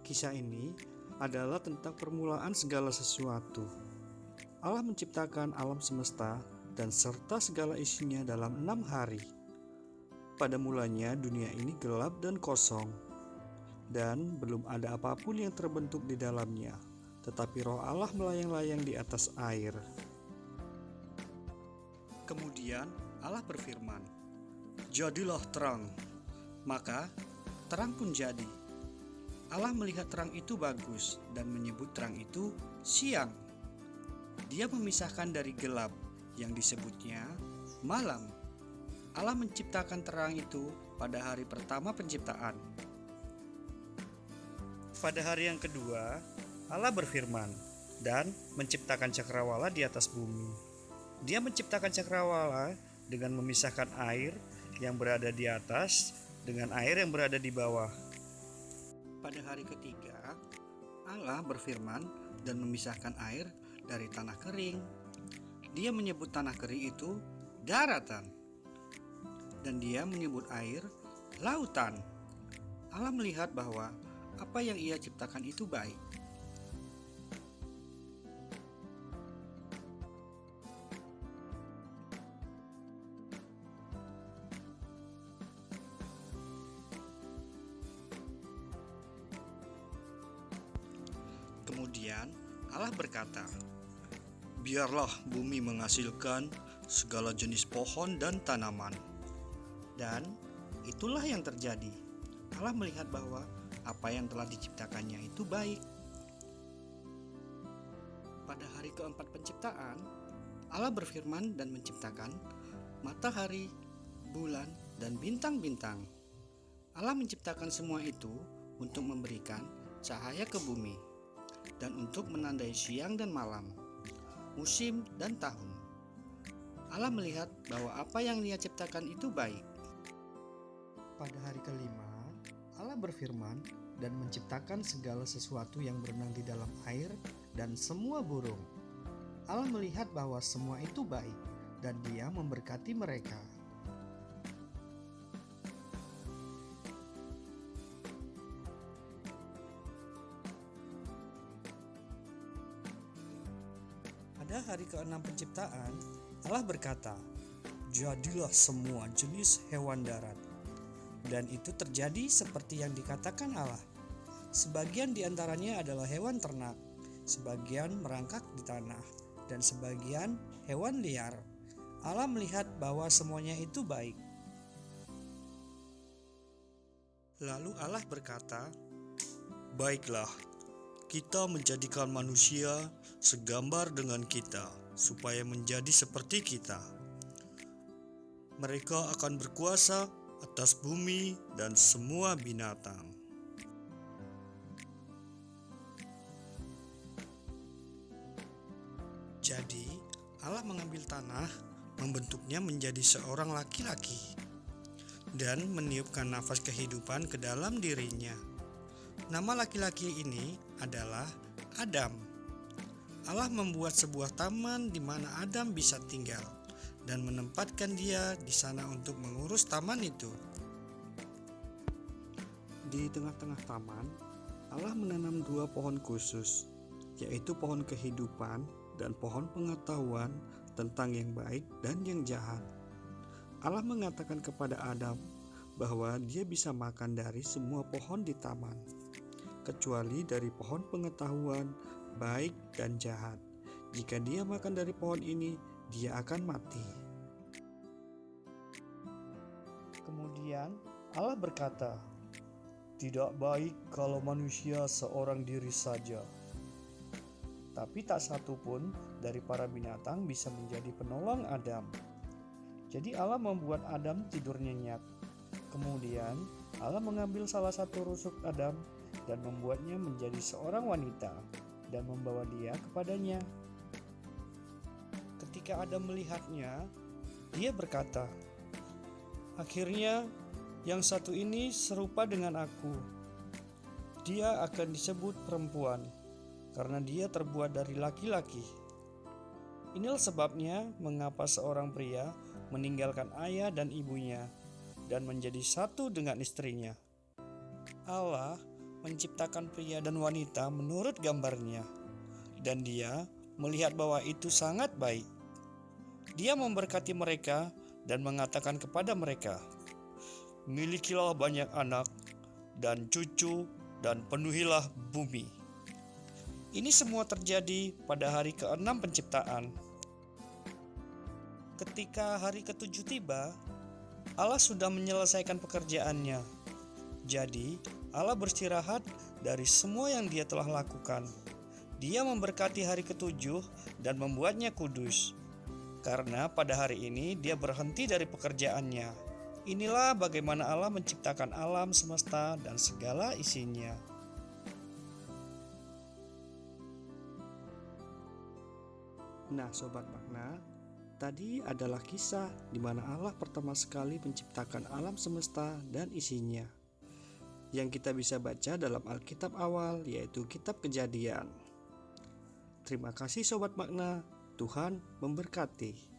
Kisah ini adalah tentang permulaan segala sesuatu. Allah menciptakan alam semesta dan serta segala isinya dalam 6 hari. Pada mulanya dunia ini gelap dan kosong, dan belum ada apapun yang terbentuk di dalamnya, tetapi roh Allah melayang-layang di atas air. Kemudian Allah berfirman, "Jadilah terang." Maka terang pun jadi. Allah melihat terang itu bagus dan menyebut terang itu siang. Dia memisahkan dari gelap yang disebutnya malam. Allah menciptakan terang itu pada hari pertama penciptaan. Pada hari yang kedua, Allah berfirman dan menciptakan cakrawala di atas bumi. Dia menciptakan cakrawala dengan memisahkan air yang berada di atas dengan air yang berada di bawah. Pada hari ketiga, Allah berfirman dan memisahkan air dari tanah kering. Dia menyebut tanah kering itu daratan, dan dia menyebut air lautan. Allah melihat bahwa apa yang Ia ciptakan itu baik. Kemudian Allah berkata, "Biarlah bumi menghasilkan segala jenis pohon dan tanaman." Dan itulah yang terjadi. Allah melihat bahwa apa yang telah diciptakannya itu baik. Pada hari keempat penciptaan, Allah berfirman dan menciptakan matahari, bulan, dan bintang-bintang. Allah menciptakan semua itu untuk memberikan cahaya ke bumi dan untuk menandai siang dan malam, musim dan tahun. Allah melihat bahwa apa yang Dia ciptakan itu baik. Pada hari kelima, Allah berfirman dan menciptakan segala sesuatu yang berenang di dalam air dan semua burung. Allah melihat bahwa semua itu baik dan Dia memberkati mereka. Pada hari ke-6 penciptaan, Allah berkata, "Jadilah semua jenis hewan darat." Dan itu terjadi seperti yang dikatakan Allah. Sebagian di antaranya adalah hewan ternak, sebagian merangkak di tanah, dan sebagian hewan liar. Allah melihat bahwa semuanya itu baik. Lalu Allah berkata, "Baiklah, kita menjadikan manusia segambar dengan kita, supaya menjadi seperti kita. Mereka akan berkuasa atas bumi dan semua binatang." Jadi, Allah mengambil tanah, membentuknya menjadi seorang laki-laki, dan meniupkan nafas kehidupan ke dalam dirinya. Nama laki-laki ini adalah Adam. Allah membuat sebuah taman di mana Adam bisa tinggal dan menempatkan dia di sana untuk mengurus taman itu. Di tengah-tengah taman, Allah menanam 2 pohon khusus, yaitu pohon kehidupan dan pohon pengetahuan tentang yang baik dan yang jahat. Allah mengatakan kepada Adam bahwa dia bisa makan dari semua pohon di taman, kecuali dari pohon pengetahuan baik dan jahat. Jika dia makan dari pohon ini, dia akan mati. Kemudian Allah berkata, "Tidak baik kalau manusia seorang diri saja. Tapi tak satu pun dari para binatang bisa menjadi penolong Adam." Jadi Allah membuat Adam tidur nyenyak. Kemudian Allah mengambil salah satu rusuk Adam dan membuatnya menjadi seorang wanita dan membawa dia kepadanya. Ketika Adam melihatnya, dia berkata, "Akhirnya yang satu ini serupa dengan aku. Dia akan disebut perempuan, karena dia terbuat dari laki-laki." Inilah sebabnya mengapa seorang pria meninggalkan ayah dan ibunya dan menjadi satu dengan istrinya. Allah menciptakan pria dan wanita menurut gambarnya, dan Dia melihat bahwa itu sangat baik. Dia memberkati mereka dan mengatakan kepada mereka, "Milikilah banyak anak dan cucu dan penuhilah bumi." Ini semua terjadi pada hari ke-6 penciptaan. Ketika hari ke-7 tiba, Allah sudah menyelesaikan pekerjaannya. Jadi, Allah beristirahat dari semua yang Dia telah lakukan. Dia memberkati hari ke-7 dan membuatnya kudus. Karena pada hari ini Dia berhenti dari pekerjaannya. Inilah bagaimana Allah menciptakan alam semesta dan segala isinya. Nah, Sobat Makna, tadi adalah kisah di mana Allah pertama sekali menciptakan alam semesta dan isinya, yang kita bisa baca dalam Alkitab awal, yaitu Kitab Kejadian. Terima kasih Sobat Makna, Tuhan memberkati.